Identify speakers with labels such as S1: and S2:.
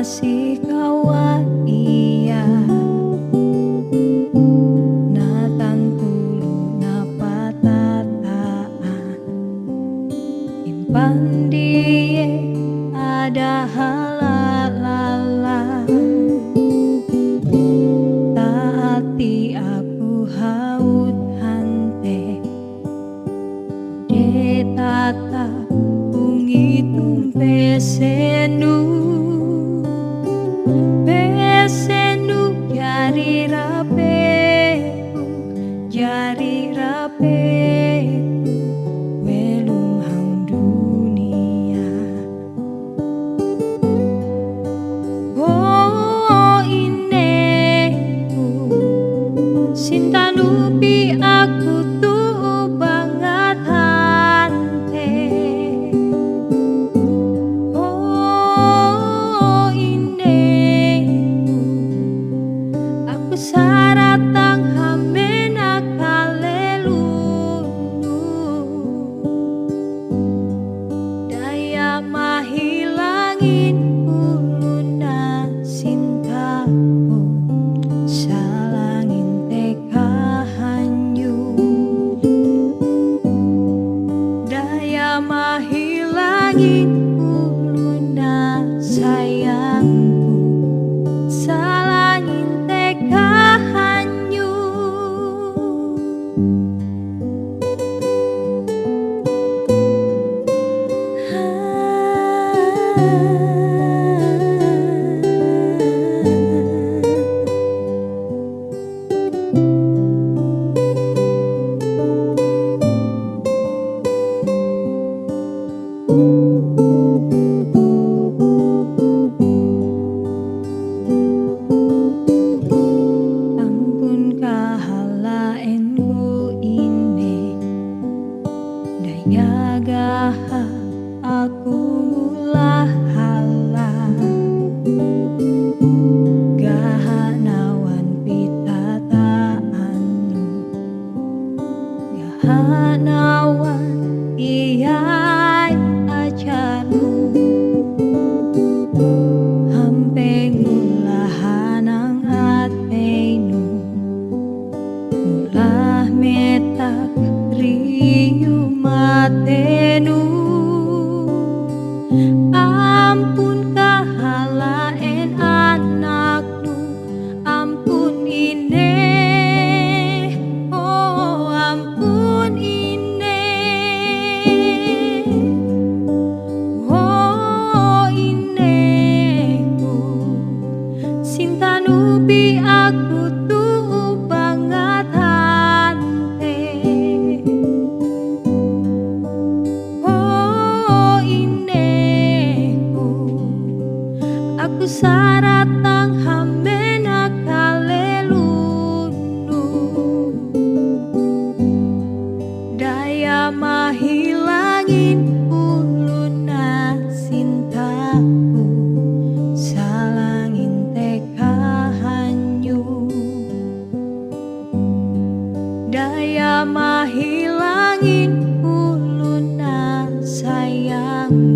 S1: kasih kawan iya na tantulo na patataan impan die ada halala taati aku haut hante de tata ungitum pesenu jari rapeku welum hang dunia oh ineku sinta nupi aku tuh banget hante oh ineku aku saratang mahilangin uluna sintaku salangin teka hanyu daya mahilangin uluna sayangku salangin teka hanyu ampun kahalaenku ini daya gaha aku ulah halah gaha nawan pitataanmu gaha nawan iyai ajaru hampe ngulahanang atenu ngulah metak riyu matenu ampun kahalaen anaknu ampun ine oh ampun ine oh ineku sinta nubi aku tuh banget hante oh ineku aku saratang hambena kalelunu daya mahilangin uluna sintaku salangin teka hanyu daya mahilangin uluna sayang